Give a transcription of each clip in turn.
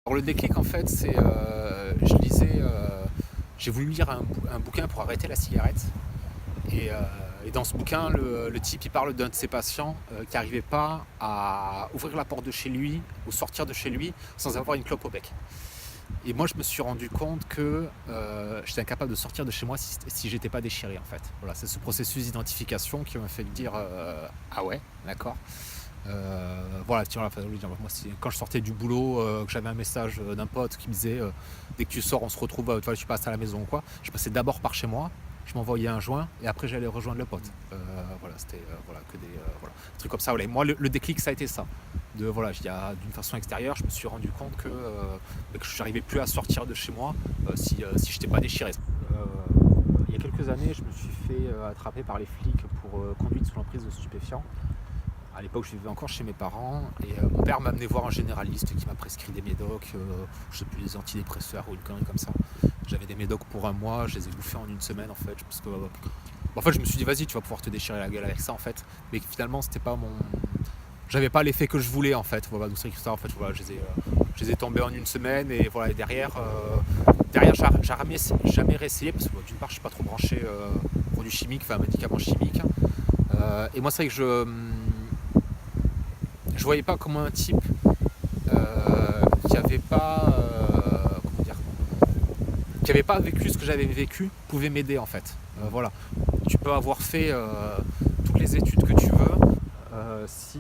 Alors le déclic en fait c'est je lisais j'ai voulu lire un bouquin pour arrêter la cigarette et, euh, et dans ce bouquin le type il parle d'un de ses patients qui n'arrivait pas à ouvrir la porte de chez lui ou sortir de chez lui sans avoir une clope au bec. Et moi je me suis rendu compte que j'étais incapable de sortir de chez moi si j'étais pas déchiré en fait. Voilà, c'est ce processus d'identification qui m'a fait me dire ah ouais, d'accord. Voilà, tiens, moi, quand je sortais du boulot, que j'avais un message d'un pote qui me disait dès que tu sors, on se retrouve, tu passes à la maison ou quoi. Je passais d'abord par chez moi, je m'envoyais un joint et après j'allais rejoindre le pote. Voilà, c'était voilà, que des voilà, trucs comme ça. Voilà. Et moi, le déclic, ça a été ça. Voilà, d'une façon extérieure, je me suis rendu compte que je n'arrivais plus à sortir de chez moi si je n'étais pas déchiré. Il y a quelques années, je me suis fait attraper par les flics pour conduite sous l'emprise de stupéfiants. À l'époque, je vivais encore chez mes parents et mon père m'a amené voir un généraliste qui m'a prescrit des médocs, je sais plus, des antidépresseurs ou une connerie comme ça. J'avais des médocs pour un mois, je les ai bouffés en une semaine en fait, parce que en fait, je me suis dit vas-y, tu vas pouvoir te déchirer la gueule avec ça en fait, mais finalement c'était pas mon, j'avais pas l'effet que je voulais en fait. Voilà, donc c'est ça en fait. Voilà, je les ai tombés en une semaine et voilà. Et derrière, j'ai jamais réessayé parce que d'une part, je suis pas trop branché produits chimiques, enfin médicaments chimiques. Et moi, c'est vrai que je voyais pas comment un type qui avait pas comment dire, qui avait pas vécu ce que j'avais vécu pouvait m'aider en fait. Voilà, tu peux avoir fait toutes les études que tu veux, si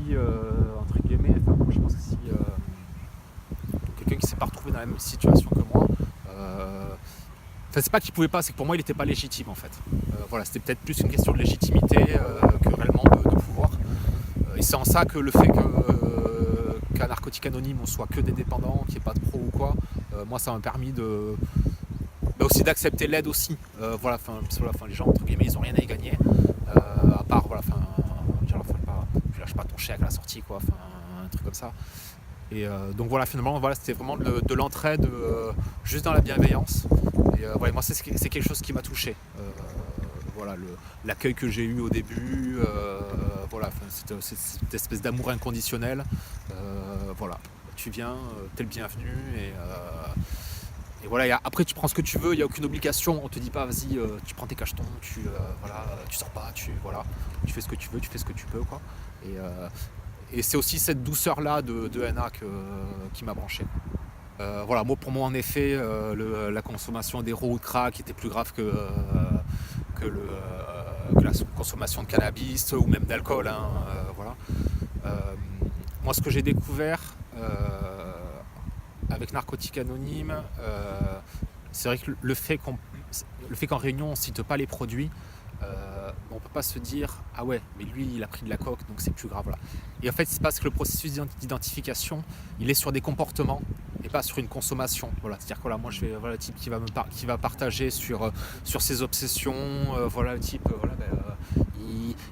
entre guillemets, enfin, moi, je pense que si quelqu'un qui s'est pas retrouvé dans la même situation que moi, enfin c'est pas qu'il pouvait pas, c'est que pour moi il était pas légitime en fait. Voilà, c'était peut-être plus une question de légitimité que réellement de pouvoir. Et c'est en ça que le fait qu'à Narcotique Anonyme on soit que des dépendants, qu'il n'y ait pas de pro ou quoi, moi ça m'a permis aussi d'accepter l'aide aussi. Voilà, les gens entre guillemets ils ont rien à y gagner. À part voilà, tu lâches pas ton chèque à la sortie quoi, un truc comme ça. Et donc voilà, finalement voilà, c'était vraiment de l'entraide juste dans la bienveillance. Et voilà, moi c'est quelque chose qui m'a touché. Voilà, l'accueil que j'ai eu au début, voilà, cette espèce d'amour inconditionnel. Voilà, tu viens, t'es le bienvenu et voilà. Et après tu prends ce que tu veux, il n'y a aucune obligation. On te dit pas vas-y, tu prends tes cachetons, voilà, tu sors pas, voilà, tu fais ce que tu veux, tu fais ce que tu peux quoi. Et c'est aussi cette douceur là de NA qui m'a branché. Voilà, moi pour moi en effet, la consommation d'héros ou de crack était plus grave que la consommation de cannabis ou même d'alcool. Hein, voilà. Moi, ce que j'ai découvert avec Narcotique Anonyme, c'est vrai que le fait qu'en réunion on cite pas les produits, on peut pas se dire ah ouais mais lui il a pris de la coke donc c'est plus grave. Voilà. Et en fait c'est parce que le processus d'identification il est sur des comportements et pas sur une consommation. Voilà, c'est-à-dire que voilà, moi je vais voilà, le type qui va partager sur ses obsessions, voilà le type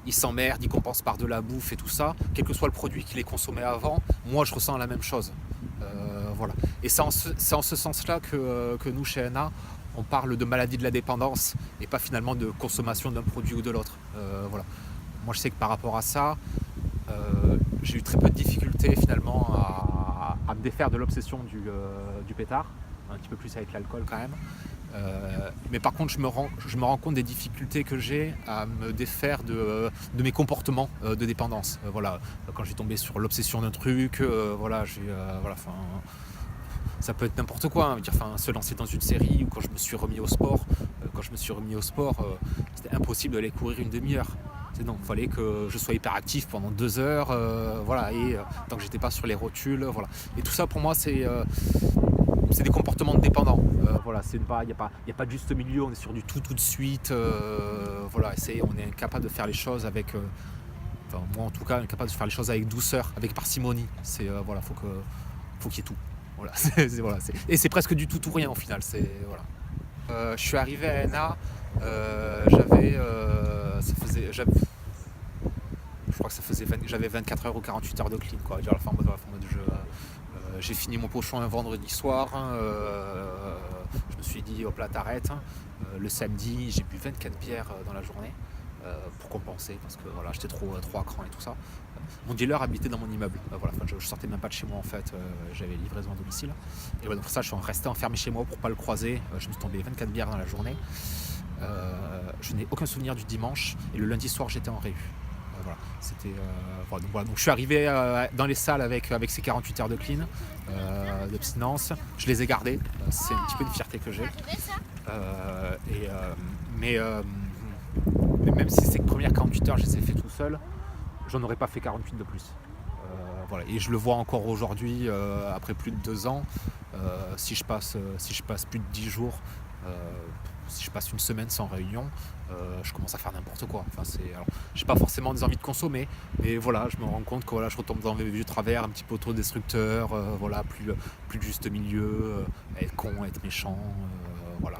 il s'emmerde, il compense par de la bouffe et tout ça, quel que soit le produit qu'il ait consommé avant, moi je ressens la même chose. Voilà. Et c'est en ce sens-là que nous chez NA on parle de maladie de la dépendance et pas finalement de consommation d'un produit ou de l'autre. Voilà. Moi je sais que par rapport à ça, j'ai eu très peu de difficultés finalement à me défaire de l'obsession du pétard, un petit peu plus avec l'alcool quand même. Mais par contre je me rends compte des difficultés que j'ai à me défaire de mes comportements de dépendance. Voilà. Quand je suis tombé sur l'obsession d'un truc, voilà, ça peut être n'importe quoi, hein, se lancer dans une série ou quand je me suis remis au sport. C'était impossible d'aller courir une demi-heure. Non, il fallait que je sois hyperactif pendant 2 heures, voilà, et tant que j'étais pas sur les rotules, voilà. Et tout ça pour moi c'est des comportements de dépendants. Voilà, il n'y a pas de juste milieu, on est sur du tout de suite. Voilà, on est incapable de faire les choses avec. Enfin, moi en tout cas, incapable de faire les choses avec douceur, avec parcimonie. Voilà, faut qu'il y ait tout. Voilà, et c'est presque du tout ou rien au final. Voilà. Je suis arrivé à NA, je crois que j'avais 24 heures ou 48 heures de clean, quoi. Genre, en mode jeu. J'ai fini mon pochon un vendredi soir. Je me suis dit hop là t'arrêtes. Le samedi j'ai bu 24 bières dans la journée pour compenser parce que voilà j'étais trop à cran et tout ça. mon dealer habitait dans mon immeuble. Voilà, enfin, je sortais même pas de chez moi en fait, j'avais livraison à domicile. Et voilà, donc pour ça, je suis resté enfermé chez moi pour pas le croiser. Je me suis tombé 24 bières dans la journée. Je n'ai aucun souvenir du dimanche. Et le lundi soir, j'étais en réu. Voilà, c'était, voilà, donc je suis arrivé dans les salles avec ces 48 heures de clean, d'abstinence. Je les ai gardées. C'est un petit peu une fierté que j'ai. Mais même si ces premières 48 heures, je les ai fait tout seul, j'en aurais pas fait 48 de plus. Voilà. Et je le vois encore aujourd'hui, après plus de 2 ans, si je passe plus de 10 jours, si je passe une semaine sans réunion, je commence à faire n'importe quoi. Enfin, alors, j'ai pas forcément des envies de consommer, mais voilà, je me rends compte que voilà, je retombe dans mes vieux travers, un petit peu autodestructeur, voilà, plus juste milieu, être con, être méchant, voilà.